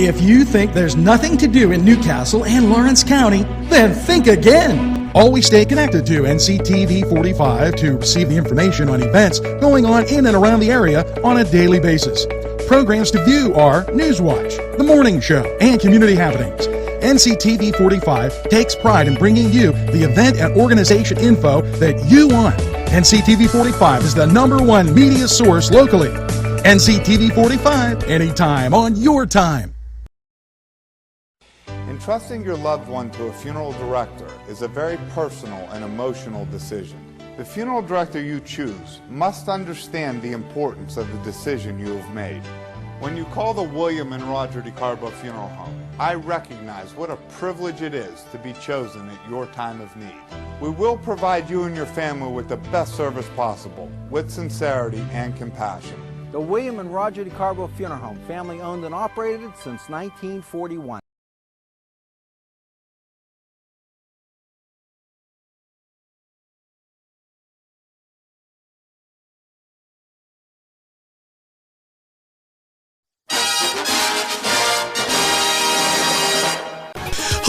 If you think there's nothing to do in Newcastle and Lawrence County, then think again. Always stay connected to NCTV45 to receive the information on events going on in and around the area on a daily basis. Programs to view are NewsWatch, The Morning Show, and Community Happenings. NCTV45 takes pride in bringing you the event and organization info that you want. NCTV45 is the #1 media source locally. NCTV45, anytime on your time. Entrusting your loved one to a funeral director is a very personal and emotional decision. The funeral director you choose must understand the importance of the decision you have made. When you call the William and Roger DeCarbo Funeral Home, I recognize what a privilege it is to be chosen at your time of need. We will provide you and your family with the best service possible, with sincerity and compassion. The William and Roger DeCarbo Funeral Home, family owned and operated since 1941.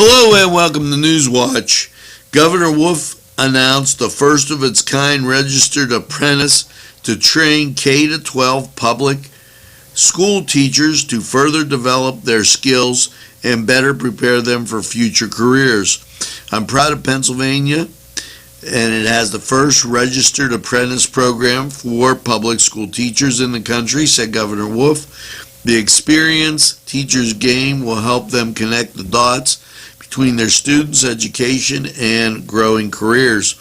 Hello and welcome to NewsWatch. Governor Wolf announced the first of its kind registered apprentice to train K-12 public school teachers to further develop their skills and better prepare them for future careers. I'm proud of Pennsylvania, and it has the first registered apprentice program for public school teachers in the country, said Governor Wolf. The experience teachers gain will help them connect the dots between their students' education and growing careers.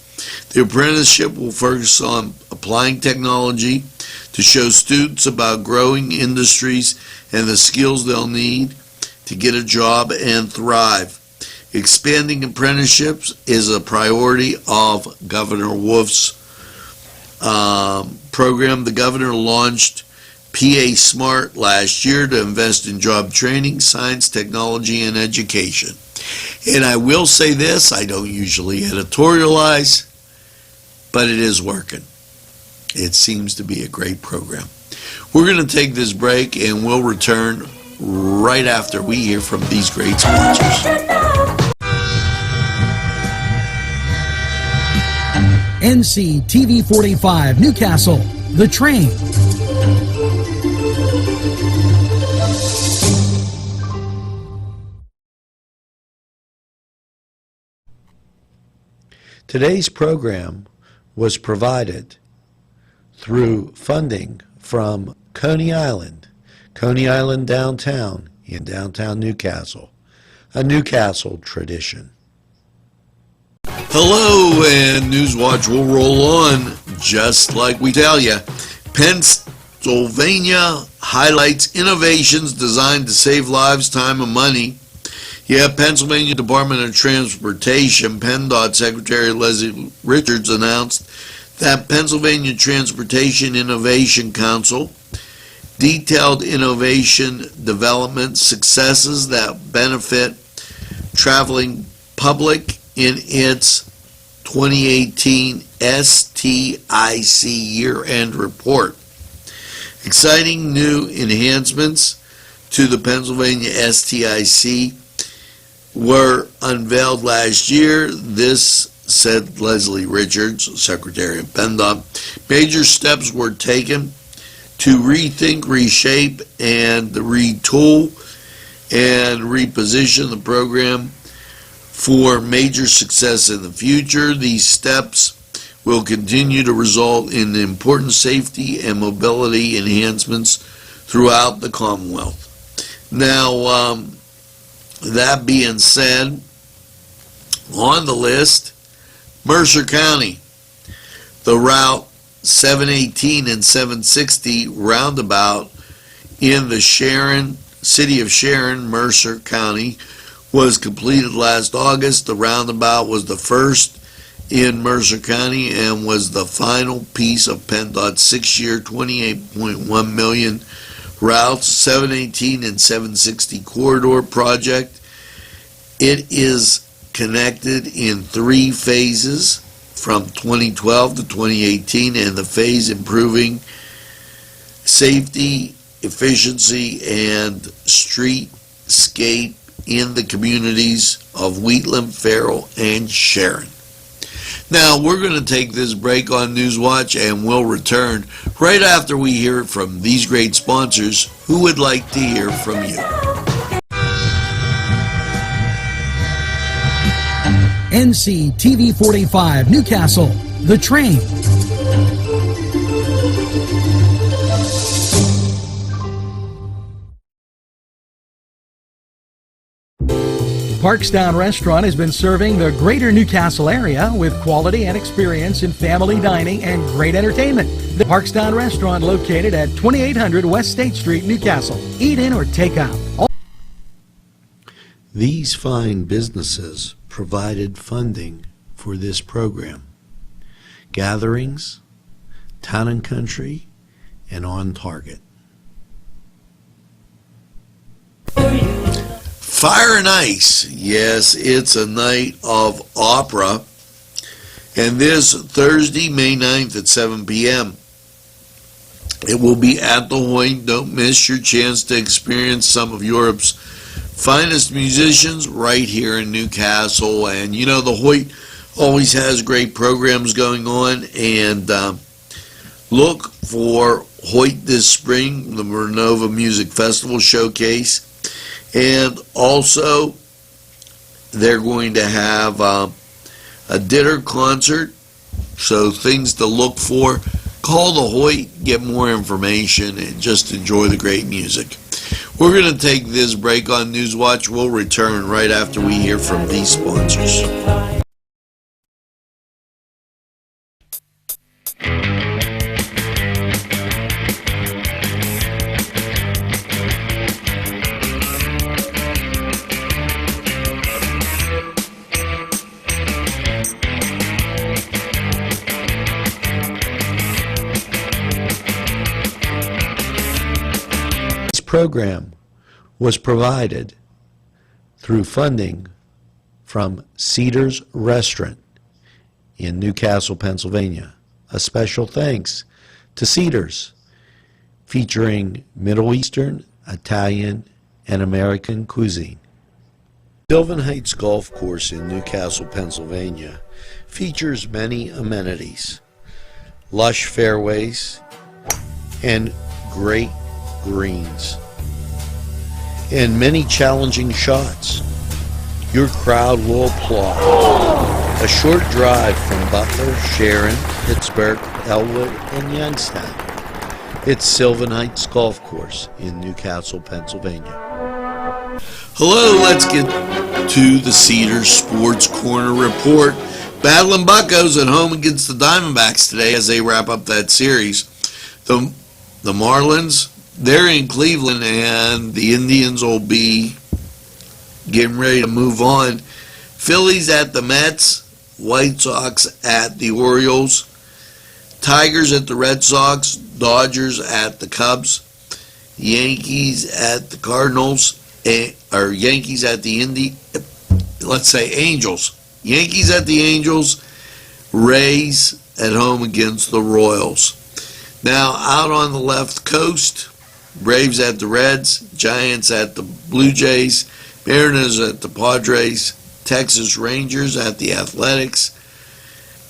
The apprenticeship will focus on applying technology to show students about growing industries and the skills they'll need to get a job and thrive. Expanding apprenticeships is a priority of Governor Wolf's program. The governor launched PA Smart last year to invest in job training, science, technology, and education. And I will say this, I don't usually editorialize, but it is working. It seems to be a great program. We're going to take this break and we'll return right after we hear from these great sponsors. NCTV45 Newcastle, The Train. Today's program was provided through funding from Coney Island downtown in downtown Newcastle, a Newcastle tradition. Hello, and NewsWatch will roll on just like we tell you. Pennsylvania highlights innovations designed to save lives, time, and money. Yeah, Pennsylvania Department of Transportation, PennDOT Secretary Leslie Richards announced that Pennsylvania Transportation Innovation Council detailed innovation development successes that benefit traveling public in its 2018 STIC year-end report. Exciting new enhancements to the Pennsylvania STIC were unveiled last year. This, said Leslie Richards, Secretary of PennDOT. Major steps were taken to rethink, reshape, and retool and reposition the program for major success in the future. These steps will continue to result in important safety and mobility enhancements throughout the Commonwealth. Now, that being said, on the list, Mercer County, the Route 718 and 760 roundabout in the city of Sharon, Mercer County, was completed last August. The roundabout was the first in Mercer County and was the final piece of PennDOT's 6-year, $28.1 million Routes 718 and 760 corridor project. It is connected in 3 phases from 2012 to 2018, and the phase improving safety, efficiency, and street landscape in the communities of Wheatland, Farrell, and Sharon. Now, we're going to take this break on NewsWatch, and we'll return right after we hear from these great sponsors who would like to hear from you. NCTV45 Newcastle, The Train. Parkstown Restaurant has been serving the greater Newcastle area with quality and experience in family dining and great entertainment. The Parkstown Restaurant, located at 2800 West State Street, Newcastle. Eat in or take out. These fine businesses provided funding for this program. Gatherings, Town and Country, and On Target. Fire and Ice. Yes, it's a night of opera. And this Thursday, May 9th at 7 p.m. It will be at the Hoyt. Don't miss your chance to experience some of Europe's finest musicians right here in Newcastle. And you know, the Hoyt always has great programs going on. And look for Hoyt this spring, the Renova Music Festival Showcase. And also, they're going to have a dinner concert, so things to look for. Call the Hoyt, get more information, and just enjoy the great music. We're going to take this break on NewsWatch. We'll return right after we hear from these sponsors. Program was provided through funding from Cedars Restaurant in Newcastle, Pennsylvania. A special thanks to Cedars, featuring Middle Eastern, Italian, and American cuisine. Sylvan Heights Golf Course in Newcastle, Pennsylvania features many amenities, lush fairways, and great greens, and many challenging shots. Your crowd will applaud. A short drive from Butler, Sharon, Pittsburgh, Elwood, and Youngstown. It's Sylvan Heights Golf Course in Newcastle, Pennsylvania. Hello, let's get to the Cedars Sports Corner report. Battling Buccos at home against the Diamondbacks today as they wrap up that series. The Marlins, they're in Cleveland, and the Indians will be getting ready to move on. Phillies at the Mets, White Sox at the Orioles, Tigers at the Red Sox, Dodgers at the Cubs, Yankees at the Cardinals, or Yankees at the Angels. Yankees at the Angels, Rays at home against the Royals. Now, out on the left coast, Braves at the Reds, Giants at the Blue Jays, Mariners at the Padres, Texas Rangers at the Athletics,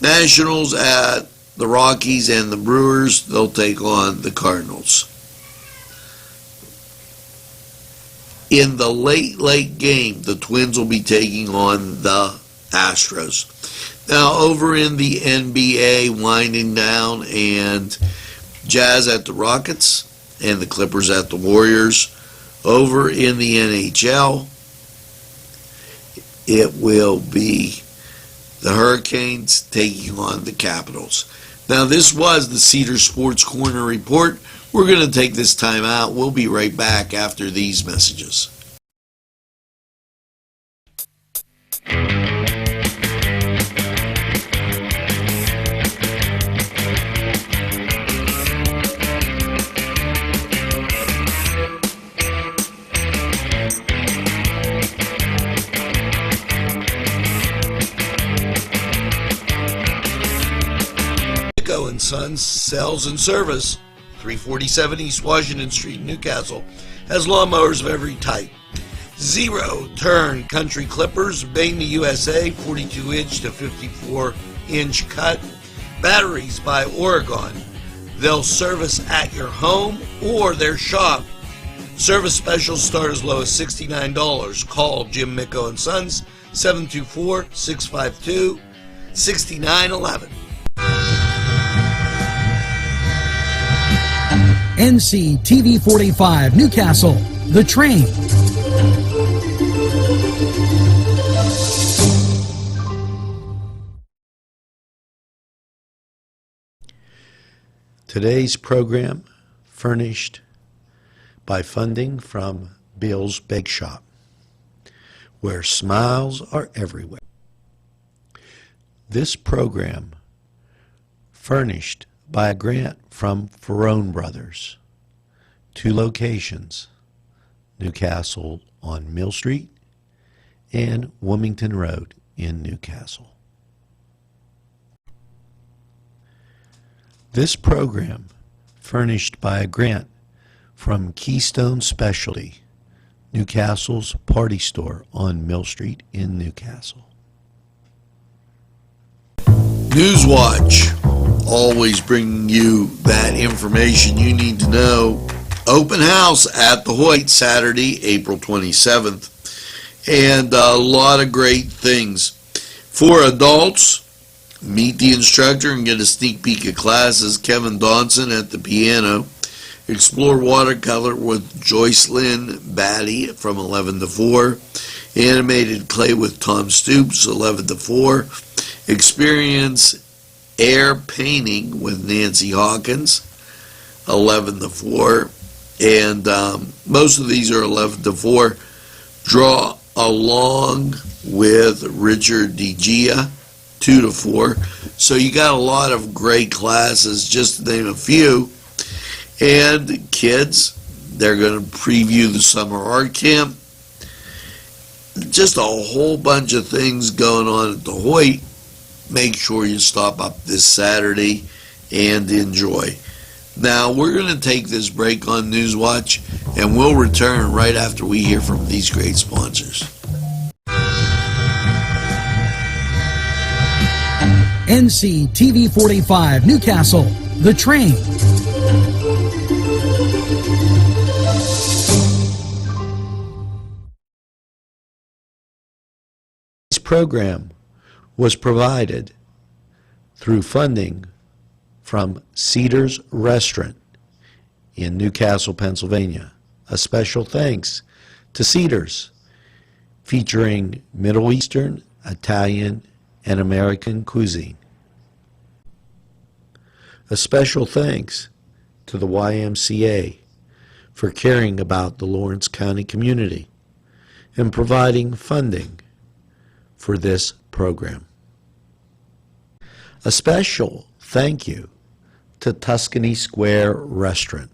Nationals at the Rockies, and the Brewers, they'll take on the Cardinals. In the late game, the Twins will be taking on the Astros. Now, over in the NBA, winding down, and Jazz at the Rockets, and the Clippers at the Warriors. Over in the NHL, it will be the Hurricanes taking on the Capitals. Now, this was the Cedar Sports Corner report. We're going to take this time out. We'll be right back after these messages. And Sons Sales and Service, 347 East Washington Street, Newcastle, has lawnmowers of every type. Zero-turn country clippers, made in the USA, 42-inch to 54-inch cut. Batteries by Oregon. They'll service at your home or their shop. Service specials start as low as $69. Call Jim Micco & Sons, 724-652-6911. NCTV45 Newcastle, The Train. Today's program furnished by funding from Bill's Bake Shop, where smiles are everywhere. This program furnished by a grant from Ferrone Brothers, 2 locations, Newcastle on Mill Street and Wilmington Road in Newcastle. This program furnished by a grant from Keystone Specialty, Newcastle's party store on Mill Street in Newcastle. NewsWatch, always bringing you that information you need to know. Open house at the Hoyt, Saturday, April 27th. And a lot of great things. For adults, meet the instructor and get a sneak peek at classes. Kevin Donson at the piano. Explore watercolor with Joyce Lynn Batty from 11 to 4. Animated clay with Tom Stoops, 11 to 4. Experience air painting with Nancy Hawkins, 11 to 4. And most of these are 11 to 4. Draw along with Richard DeGia, 2 to 4. So you got a lot of great classes, just to name a few. And kids, they're going to preview the summer art camp. Just a whole bunch of things going on at the Hoyt. Make sure you stop up this Saturday and enjoy. Now, we're going to take this break on NewsWatch, and we'll return right after we hear from these great sponsors. NCTV45 Newcastle, The Train. This program was provided through funding from Cedars Restaurant in Newcastle, Pennsylvania. A special thanks to Cedars, featuring Middle Eastern, Italian, and American cuisine. A special thanks to the YMCA for caring about the Lawrence County community and providing funding for this program. A special thank you to Tuscany Square Restaurant,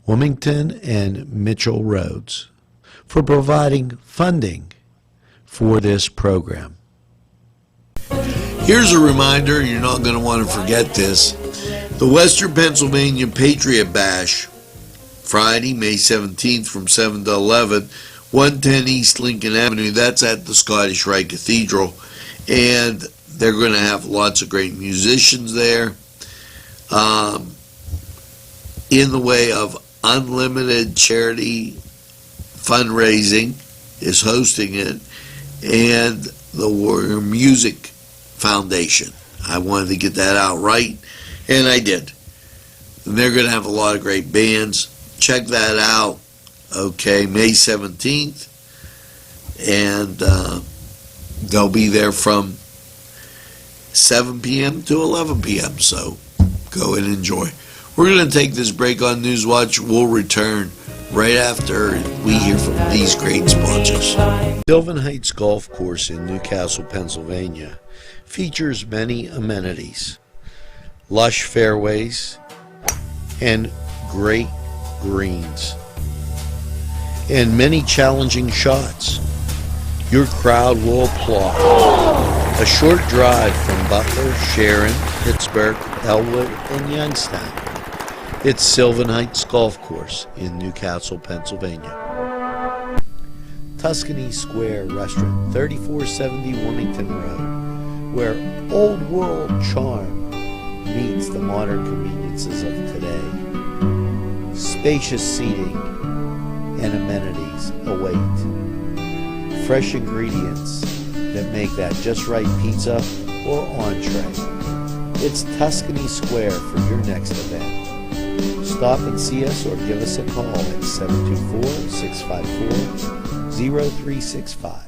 Wilmington and Mitchell Roads, for providing funding for this program. Here's a reminder, you're not going to want to forget this. The Western Pennsylvania Patriot Bash, Friday, May 17th from 7 to 11, 110 East Lincoln Avenue. That's at the Scottish Rite Cathedral. And they're going to have lots of great musicians there. In the way of unlimited charity fundraising is hosting it, and the Warrior Music Foundation. I wanted to get that out right, and I did. And they're going to have a lot of great bands. Check that out. Okay, May 17th, and they'll be there from 7 p.m. to 11 p.m., so go and enjoy. We're going to take this break on NewsWatch. We'll return right after we hear from these great sponsors. Sylvan Heights Golf Course in Newcastle, Pennsylvania features many amenities, lush fairways, and great greens, and many challenging shots. Your crowd will applaud. A short drive from Butler, Sharon, Pittsburgh, Elwood, and Youngstown. It's Sylvan Heights Golf Course in Newcastle, Pennsylvania. Tuscany Square Restaurant, 3470 Wilmington Road, where old world charm meets the modern conveniences of today. Spacious seating and amenities await. Fresh ingredients that make that just right pizza or entree. It's Tuscany Square for your next event. Stop and see us or give us a call at 724-654-0365.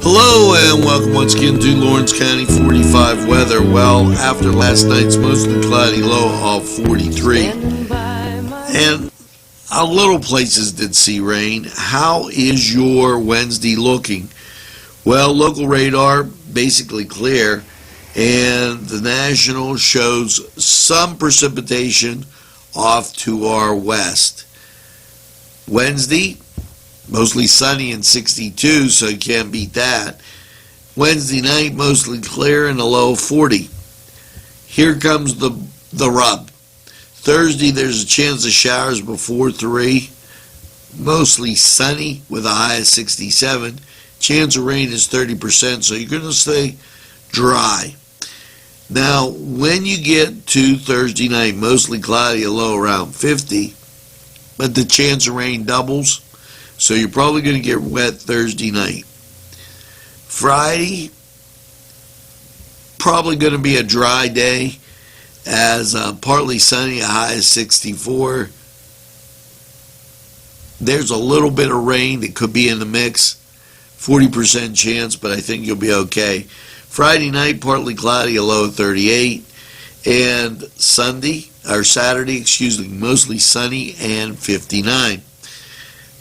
Hello and welcome once again to Lawrence County 45 weather. Well, after last night's mostly cloudy low of 43, and our little places did see rain. How is your Wednesday looking? Well, local radar basically clear, and the national shows some precipitation off to our west. Wednesday, mostly sunny and 62, so you can't beat that. Wednesday night, mostly clear and a low of 40. Here comes the rub. Thursday, there's a chance of showers before 3. Mostly sunny with a high of 67. Chance of rain is 30%, so you're going to stay dry. Now, when you get to Thursday night, mostly cloudy, a low around 50, but the chance of rain doubles, so you're probably going to get wet Thursday night. Friday, probably going to be a dry day, as partly sunny, a high of 64. There's a little bit of rain that could be in the mix, 40% chance, but I think you'll be okay. Friday night, partly cloudy, a low of 38, and Saturday, mostly sunny and 59.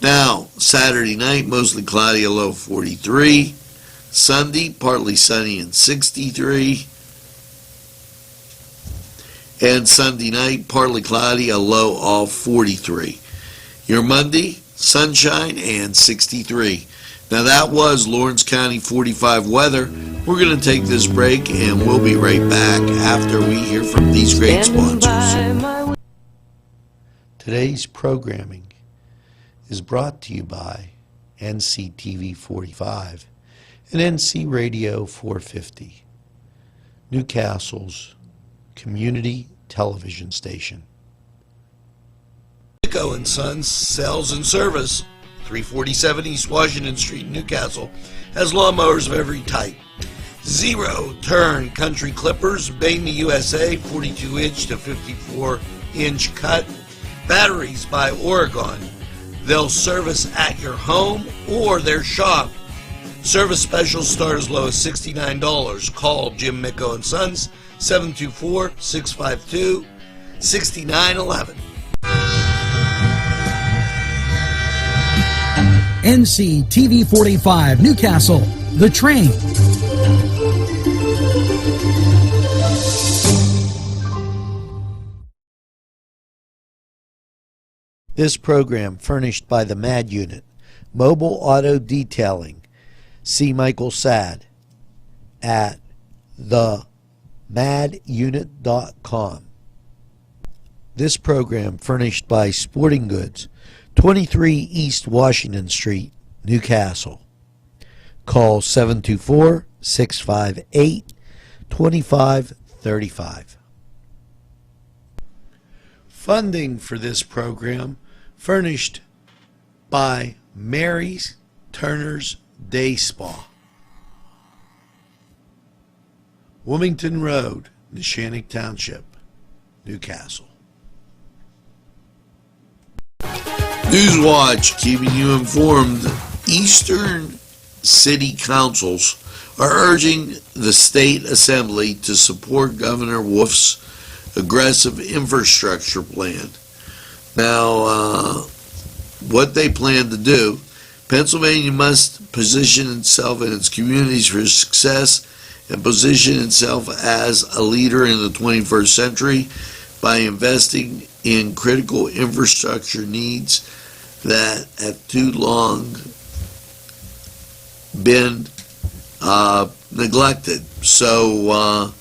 Now, Saturday night, mostly cloudy, a low of 43. Sunday, partly sunny and 63. And Sunday night, partly cloudy, a low of 43. Your Monday, sunshine and 63. Now that was Lawrence County 45 weather. We're going to take this break and we'll be right back after we hear from these great sponsors. Today's programming is brought to you by NCTV45 and NC Radio 450, Newcastle's community television station. Nico & Sons Sales and Service, 347 East Washington Street, Newcastle, has lawnmowers of every type. Zero-turn country clippers, made in the USA, 42-inch to 54-inch cut. Batteries by Oregon. They'll service at your home or their shop. Service specials start as low as $69. Call Jim Micco & Sons, 724-652-6911. NCTV45 Newcastle, The Train. This program furnished by the MAD Unit, Mobile Auto Detailing. See Michael Sad at themadunit.com. This program furnished by Sporting Goods, 23 East Washington Street, Newcastle. Call 724-658-2535. Funding for this program furnished by Mary's Turner's Day Spa, Wilmington Road, Neshannock Township, Newcastle. NewsWatch, keeping you informed. Eastern city councils are urging the state assembly to support Governor Wolf's aggressive infrastructure plan. Now, what they plan to do, Pennsylvania must position itself and its communities for success and position itself as a leader in the 21st century by investing in critical infrastructure needs that have too long been neglected. So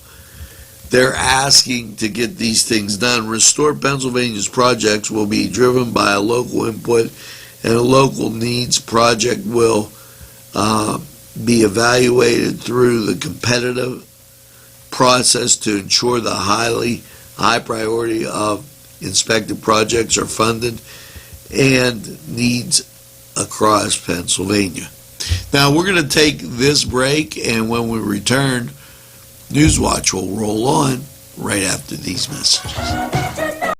they're asking to get these things done. Restore Pennsylvania's projects will be driven by a local input, and a local needs project will be evaluated through the competitive process to ensure the high priority of inspected projects are funded and needs across Pennsylvania. Now we're going to take this break, and when we return, NewsWatch will roll on right after these messages.